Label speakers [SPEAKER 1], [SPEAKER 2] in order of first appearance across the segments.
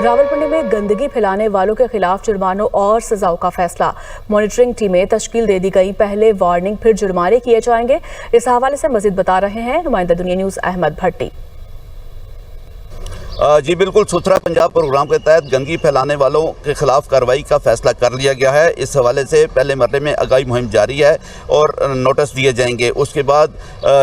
[SPEAKER 1] रावलपिंडी में गंदगी फैलाने वालों के खिलाफ जुर्मानों और सजाओं का फैसला। मॉनिटरिंग टीमें तश्कील दे दी गई, पहले वार्निंग फिर जुर्माने किए जाएंगे। इस हवाले से मजीद बता रहे हैं नुमाइंदा दुनिया न्यूज़ अहमद भट्टी।
[SPEAKER 2] जी बिल्कुल, सुथरा पंजाब प्रोग्राम के तहत गंदगी फैलाने वालों के खिलाफ कार्रवाई का फैसला कर लिया गया है। इस हवाले से पहले मरले में आगाही मुहिम जारी है और नोटिस दिए जाएंगे, उसके बाद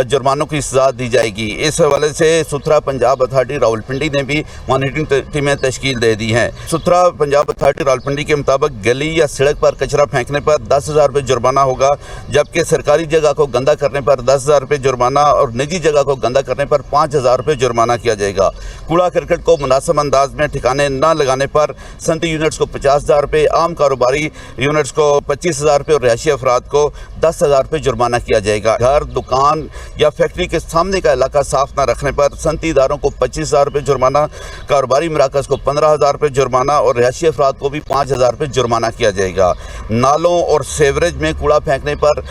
[SPEAKER 2] जुर्मानों की सजा दी जाएगी। इस हवाले से सुथरा पंजाब अथॉरिटी रावलपिंडी ने भी मॉनिटरिंग टीमें तश्कील दे दी हैं। सुथरा पंजाब अथॉरिटी रावलपिंडी के मुताबिक गली या सड़क पर कचरा फेंकने पर 10,000 रुपये जुर्माना होगा, जबकि सरकारी जगह को गंदा करने पर 10,000 रुपये जुर्माना और निजी जगह को गंदा करने पर 5,000 रुपये जुर्माना किया जाएगा। कूड़ा करकट को मुनासिब अंदाज में ठिकाने न लगाने पर सनती यूनिट्स को 50,000 रुपये, आम कारोबारी यूनिट्स को 25,000 रुपये और रिहायशी अफराद को 10,000 रुपये जुर्माना किया जाएगा। घर, दुकान या फैक्ट्री के सामने का इलाका साफ न रखने पर सनती इदारों को 25,000 रुपये जुर्माना, कारोबारी मराकज़ को 15,000 रुपये जुर्माना और रिहायशी अफराद को भी 5,000 रुपये जुर्माना किया जाएगा। नालों और सेवरेज में कूड़ा फेंकने पर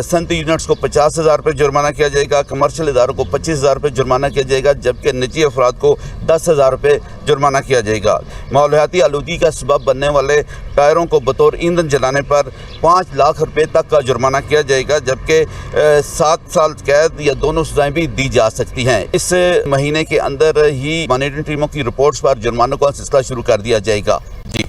[SPEAKER 2] सनती यूनिट्स को 50,000 रुपये जुर्माना किया जाएगा। कमर्शियल इदारों को 25,000 रुपये जुर्माना किया जाएगा, जबकि निजी अफराद को 10,000 रुपये जुर्माना किया जाएगा। माहौलियाती आलूगी का सबब बनने वाले टायरों को बतौर ईंधन जलाने पर 5 लाख रुपये तक का जुर्माना किया जाएगा, जबकि 7 साल कैद या दोनों सजाएं भी दी जा सकती हैं। इस महीने के अंदर ही मॉनिटरिंग टीमों की रिपोर्ट्स पर जुर्मानों का सिलसिला शुरू कर दिया जाएगा। जी।